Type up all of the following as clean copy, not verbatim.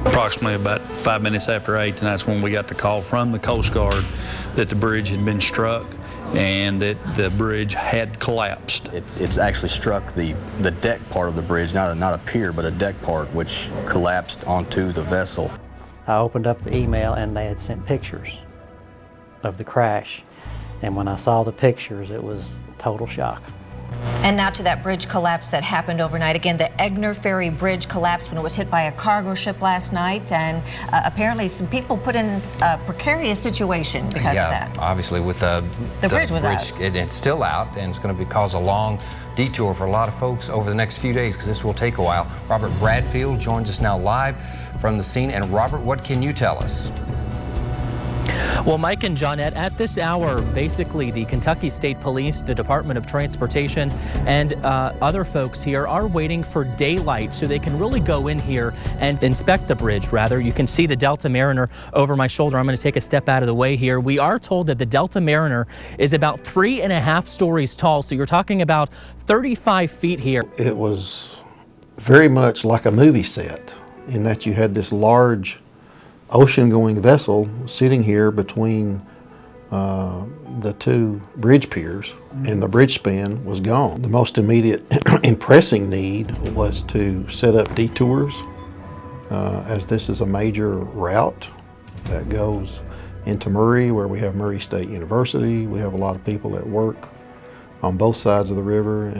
Approximately about 5 minutes after 8, and that's when we got the call from the Coast Guard that the bridge had been struck and that the bridge had collapsed. It's actually struck the deck part of the bridge, not a pier, but a deck part, which collapsed onto the vessel. I opened up the email and they had sent pictures of the crash. And when I saw the pictures, it was total shock. And now to that bridge collapse that happened overnight. Again, the Eggners Ferry Bridge collapsed when it was hit by a cargo ship last night, and apparently some people put in a precarious situation because of that. Obviously with the bridge was out. It's still out, and it's going to cause a long detour for a lot of folks over the next few days, because this will take a while. Robert Bradfield joins us now live from the scene. And Robert, what can you tell us? Well, Mike and Johnette, at this hour, basically the Kentucky State Police, the Department of Transportation, and other folks here are waiting for daylight so they can really go in here and inspect the bridge, rather. You can see the Delta Mariner over my shoulder. I'm going to take a step out of the way here. We are told that the Delta Mariner is about 3.5 stories tall, so you're talking about 35 feet here. It was very much like a movie set in that you had this large ocean-going vessel sitting here between the two bridge piers, and the bridge span was gone. The most immediate and pressing need was to set up detours, as this is a major route that goes into Murray, where we have Murray State University. We have a lot of people that work on both sides of the river.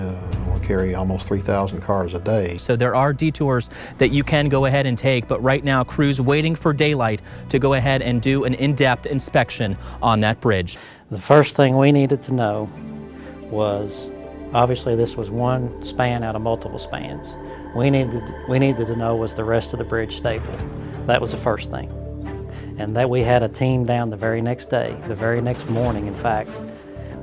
We'll carry almost 3,000 cars a day. So there are detours that you can go ahead and take, but right now crews waiting for daylight to go ahead and do an in-depth inspection on that bridge. The first thing we needed to know was, obviously this was one span out of multiple spans. We needed to know, was the rest of the bridge stable? That was the first thing. And that we had a team down the very next day, the very next morning, in fact.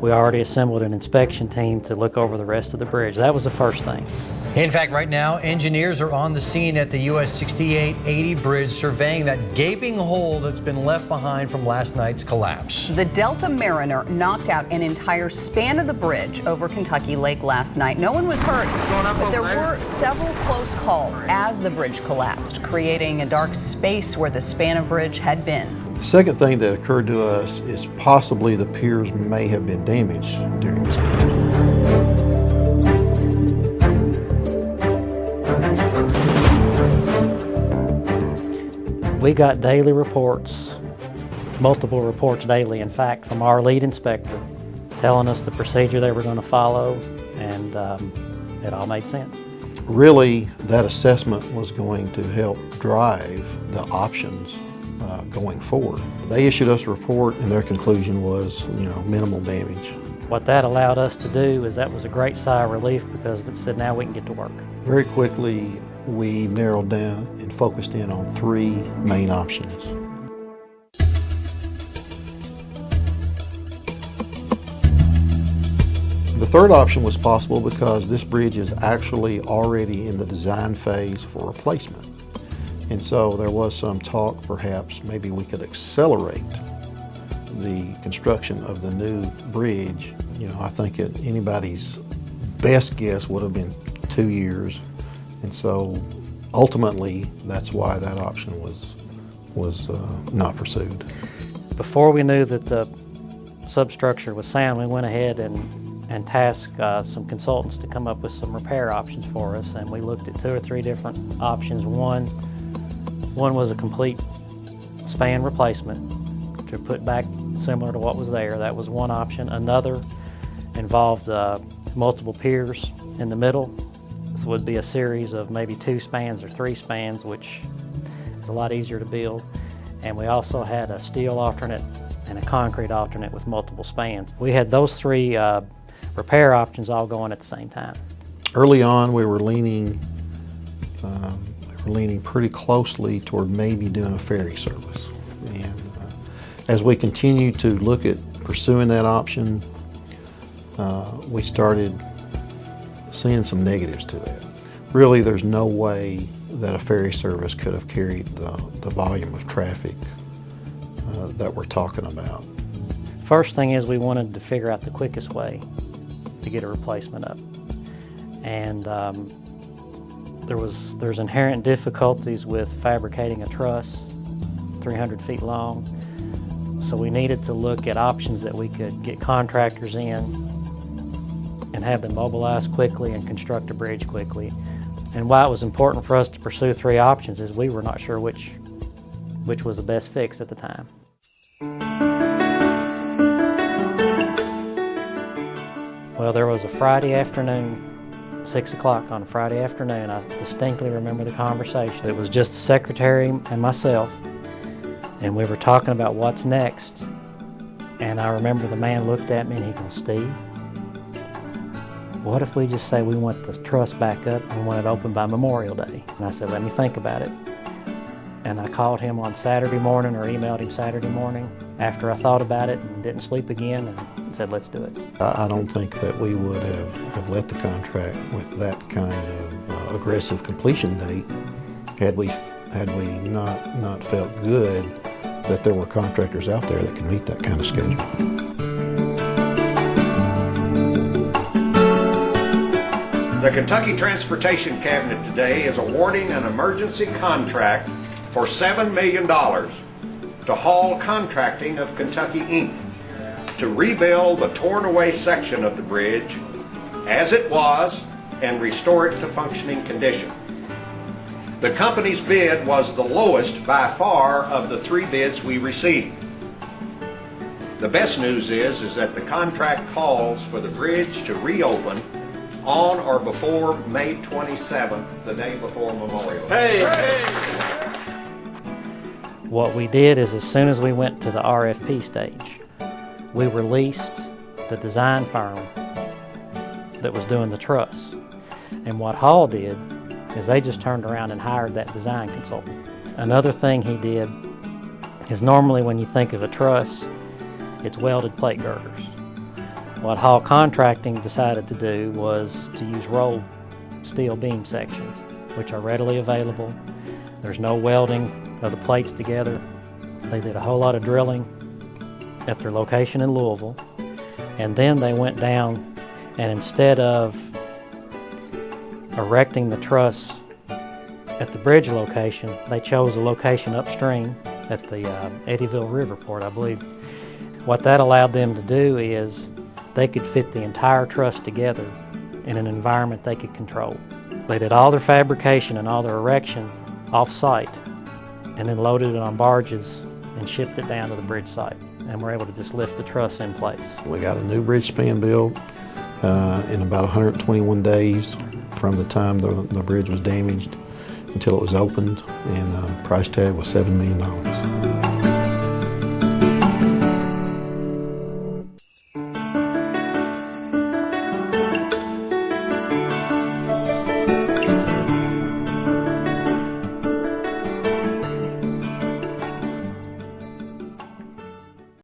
We already assembled an inspection team to look over the rest of the bridge. That was the first thing. In fact, right now, engineers are on the scene at the US 6880 bridge, surveying that gaping hole that's been left behind from last night's collapse. The Delta Mariner knocked out an entire span of the bridge over Kentucky Lake last night. No one was hurt, but there were several close calls as the bridge collapsed, creating a dark space where the span of bridge had been. The second thing that occurred to us is possibly the piers may have been damaged during this collapse. We got daily reports, multiple reports daily, in fact, from our lead inspector, telling us the procedure they were going to follow, and it all made sense. Really, that assessment was going to help drive the options going forward. They issued us a report, and their conclusion was, minimal damage. What that allowed us to do is, that was a great sigh of relief, because it said now we can get to work. Very quickly, we narrowed down and focused in on 3 main options. The third option was possible because this bridge is actually already in the design phase for replacement. And so there was some talk, perhaps maybe we could accelerate the construction of the new bridge. I think anybody's best guess would have been 2 years. And so ultimately, that's why that option was not pursued. Before we knew that the substructure was sound, we went ahead and tasked some consultants to come up with some repair options for us. And we looked at 2 or 3 different options. One was a complete span replacement to put back similar to what was there. That was one option. Another involved multiple piers in the middle. This would be a series of maybe 2 spans or 3 spans, which is a lot easier to build. And we also had a steel alternate and a concrete alternate with multiple spans. We had those 3 repair options all going at the same time. Early on, we were leaning pretty closely toward maybe doing a ferry service. And as we continued to look at pursuing that option, we started seeing some negatives to that. Really, there's no way that a ferry service could have carried the volume of traffic that we're talking about. First thing is, we wanted to figure out the quickest way to get a replacement up. and there's inherent difficulties with fabricating a truss 300 feet long. So we needed to look at options that we could get contractors in and have them mobilize quickly and construct a bridge quickly. And why it was important for us to pursue 3 options is we were not sure which was the best fix at the time. Well, there was a Friday afternoon, 6 o'clock on a Friday afternoon. I distinctly remember the conversation. It was just the secretary and myself, and we were talking about what's next. And I remember the man looked at me and he goes, "Steve, what if we just say we want the truss back up and we want it open by Memorial Day?" And I said, "Let me think about it." And I called him on Saturday morning or emailed him Saturday morning after I thought about it and didn't sleep again, and said, "Let's do it." I don't think that we would have let the contract with that kind of aggressive completion date had we not felt good that there were contractors out there that could meet that kind of schedule. The Kentucky Transportation Cabinet today is awarding an emergency contract for $7 million to Hall Contracting of Kentucky, Inc. to rebuild the torn away section of the bridge as it was and restore it to functioning condition. The company's bid was the lowest by far of the 3 bids we received. The best news is that the contract calls for the bridge to reopen on or before May 27th, the day before Memorial Day. What we did is, as soon as we went to the RFP stage, we released the design firm that was doing the truss. And what Hall did is they just turned around and hired that design consultant. Another thing he did is, normally when you think of a truss, it's welded plate girders. What Hall Contracting decided to do was to use rolled steel beam sections, which are readily available. There's no welding of the plates together. They did a whole lot of drilling at their location in Louisville, and then they went down, and instead of erecting the truss at the bridge location, they chose a location upstream at the Eddyville Riverport, I believe. What that allowed them to do is they could fit the entire truss together in an environment they could control. They did all their fabrication and all their erection off-site, and then loaded it on barges and shipped it down to the bridge site, and were able to just lift the truss in place. We got a new bridge span built in about 121 days from the time the bridge was damaged until it was opened, and the price tag was $7 million.